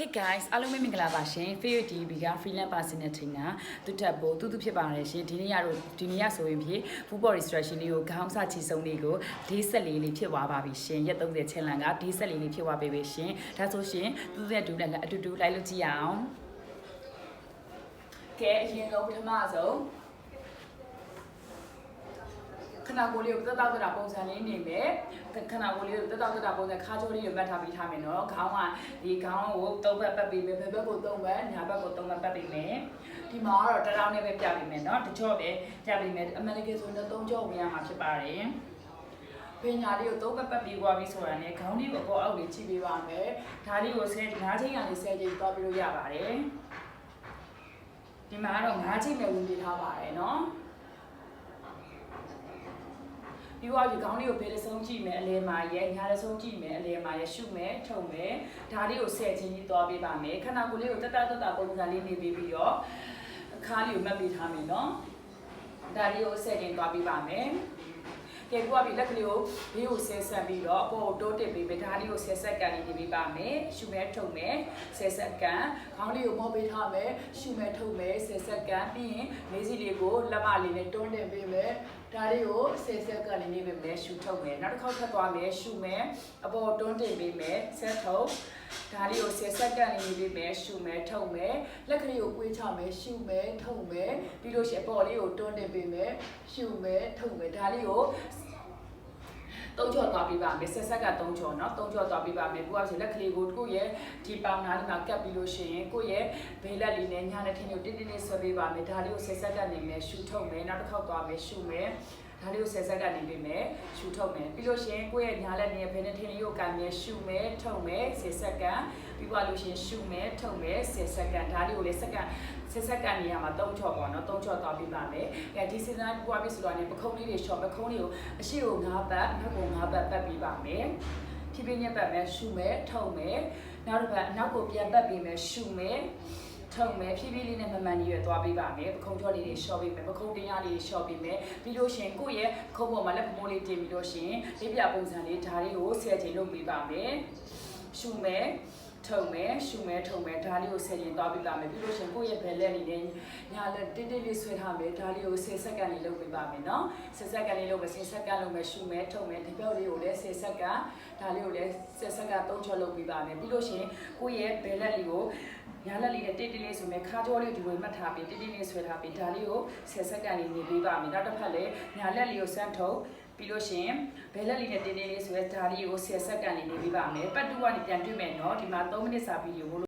Hey guys အားလုံးပဲမင်္ဂလာပါရှင် Favorite TV က freelance personal trainer သူတက်ဖို့သူဖြစ်ပါတယ်ရှင်ဒီနေ့ဆိုရင်ဖြစ် full body stretching လေးကိုခေါင်းစချီဆုံးလေးကိုဒေးဆက်လေးဖြစ်သွားပါပြီရှင်ရက်30 challenge ကဒေးဆက်လေးဖြစ်သွားပြီပဲရှင်ဒါဆိုရှင်သူနဲ့တူနဲ့အတူတူလိုက်လို့ကြည့်ရအောင်ကဲအရင်ဆုံးပထမဆုံးခဏကိုလေးကိုတက်တာပုံစံလေးနေမယ်ခဏကိုလေးကိုတက်တာပုံစံခါချိုးလေးကိုမှတ်ထားပြီးထားမယ်နော်ခေါင်းကဒီခေါင်းကို3ဘက်ပတ်ပြီးမယ်ဘယ်ဘက်ကို3ဘက်ညာဘက်ကို3ဘက်ပတ်ပြီးမယ်ဒီမှာကတော့တရောင်းနဲ့ပဲပြပြီးမယ်နော်တကြော့ပဲပြပြီးမယ်အမေရိကန်ဆိုရင်3ကြော့ဝင်ရမှာဖြစ်ပါတယ်ပညာလေးကို3ဘက်ပတ်ပြီးသွားပြီဆိုတာနဲ့ခေါင်းလေးကိုအောက်လေးချိပေးပါမယ်ဒါလေးကို10 5ချိန်ကနေ10ချိန်သွားပြီးလို့ရပါတယ်ဒီမှာကတော့5ချိန်ပဲဝင်ပြထားပါတယ်နော်ပြီးတော့ဒီခေါင်းလေးကိုဘယ်လိုဆုံးကြည့်မယ်အလဲမှာရဲ့ညာလည်းဆုံးကြည့်မယ်အလဲမှာရဲ့ရှုမယ်ထုံမယ်ဒါလေးကို10ချင်းကြီးသွားပေးပါမယ်ခန္ဓာကိုယ်လေးကိုတက်ပုံစံလေးနေပြီးတော့အခါလေးကိုမှတ်ပေးထားမယ်နော်ဒါလေးကို10ချင်းသွားပေးပါမယ်ကဲကိုကပြီးလက်ကလေးကိုဘေးကိုဆဲဆက်ပြီးတော့အပေါ်ကိုတိုးတက်ပေးမယ်ဒါလေးကို10စက္ကန့်လေးနေပေးပါမယ်ရှုမယ်ထုံမယ်10စက္ကန့်ခေါင်းလေးကိုမော့ပေးထားမယ်ရှုမယ်ထုံမယ်10စက္ကန့်ပြီးရင်မေးစီလေးကိုလက်မလေးနဲ့တွန်းတင်ပေးမယ်ဒါလေးကို10စက္ကန့်လေးနေပေးမယ်ရှုထုံမယ်နောက်တစ်ခေါက်ထပ်သွားမယ်ရှုမယ်အပေါ်တွန်းတင်ပေးမယ်ဆက်ထုံဒါလေးကို10စက္ကန့်လေးနေပေးမယ်ရှုမယ်ထုံမယ်လက်ကလေးကိုကွေးချမယ်ရှုမယ်ထုံမယ်ပြီးလို့ရှိရင်အပေါ်လေးကိုတွန်းတင်ပေးမယ်ရှုမယ်ထုံမယ်ဒါလေးကို3ကြော်သွားပြီးပါမယ်ဆက်ဆက်က3ကြော်เนาะ3ကြော်သွားပြီးပါမယ်ကိုကဆိုလက်ကလေးကိုကိုရဲ့ဒီပေါင်နားလေးမှာကပ်ပြီးလို့ရှိရင်ကိုရဲ့ဘေးလက်လေးနဲ့ညာနဲ့ထင်းကိုတင်းတင်းဆွဲပေးပါမယ်ဒါလေးကိုဆက်ဆက်ကနေမယ်ရှူထုတ်မယ်နောက်တစ်ခေါက်သွားမယ်ရှူမယ်ဒါလေးကိုဆက်ဆက်ကနေပေးမယ်ရှူထုတ်မယ်ပြီးလို့ရှိရင်ကိုရဲ့ညာလက်နဲ့ဖဲနဲ့ထင်းလေးကိုကန်မယ်ရှူမယ်ထုတ်မယ်ဆက်ဆက်ကပြီးသွားလို့ရှိရင်ရှူမယ်ထုတ်မယ်ဆက်ဆက်ကဒါလေးကိုလည်းစက္ကန့်နေရာမှာ3ချော့ပေါ့နော်3ချော့သွားပြီးပါမယ်။ဒီစီဇန်ပွားပြီးဆိုတော့ပခုံးလေးတွေရှော့ပခုံးလေးကိုအရှိကို9ပတ်နောက်ကို9ပတ်ပတ်ပြီးပါမယ်။ဖြည်းဖြည်းနဲ့ပတ်မယ်ရှူမယ်ထုံမယ်နောက်တစ်ပတ်နောက်ကိုပြန်ပတ်ပြီးမယ်ရှူမယ်ထုံမယ်ဖြည်းဖြည်းလေးနဲ့မမှန်ကြီးရွယ်သွားပြီးပါမယ်။ပခုံးချော့လေးတွေရှော့ပြီးမယ်ပခုံးတရားလေးရှော့ပြီးမယ်ပြီးလို့ရှိရင်ကိုယ့်ရဲ့ခုံးပေါ်မှာလက်မိုးလေးတင်ပြီးလို့ရှိရင်လေးပြပုံစံလေးဓာတ်လေးကို10ချိန်လုပ်ပြီးပါမယ်။ရှူမယ်ထုံမယ်ရှူမယ်ထုံမယ်ဒါလေးကို10ရင်သွားပြီးပါမယ်ပြီးလို့ရှိရင်ကိုယ့်ရဲ့ဘယ်လက်နေနဲ့ညာလက်တင်းတင်းလေးဆွဲထားမယ်ဒါလေးကို10စက္ကန့်လေးလုပ်ပေးပါမယ်နော်10စက္ကန့်လေးလုပ်မယ်10စက္ကန့်လုပ်မယ်ရှူမယ်ထုံမယ်ဒီဘက်လေးကိုလည်း10စက္ကန့်ဒါလေးကိုလည်း10စက္ကန့်3ချော်လုပ်ပေးပါမယ်ပြီးလို့ရှိရင်ကိုယ့်ရဲ့ဘယ်လက်လေးကိုညာလက်လေးနဲ့တင်းတင်းလေးဆိုမယ်ခါကြောလေးဒီလိုမှတ်ထားပြီးတင်းတင်းလေးဆွဲထားပြီးဒါလေးကို10စက္ကန့်လေးနေပေးပါမယ်နောက်တစ်ဖက်လည်းညာလက်လေးကိုစမ်းထုတ်ပြီးလို့ရှိရင်ဘယ်လက်လေးနဲ့တင်းတင်းလေးဆိုရဲဒါလေးကို10စက္ကန့်လေးနေပေးပါမယ်ပတ်တူကနေပြန်တွေ့မယ်နော်ဒီမှာ3မိနစ်စာဗီဒီယို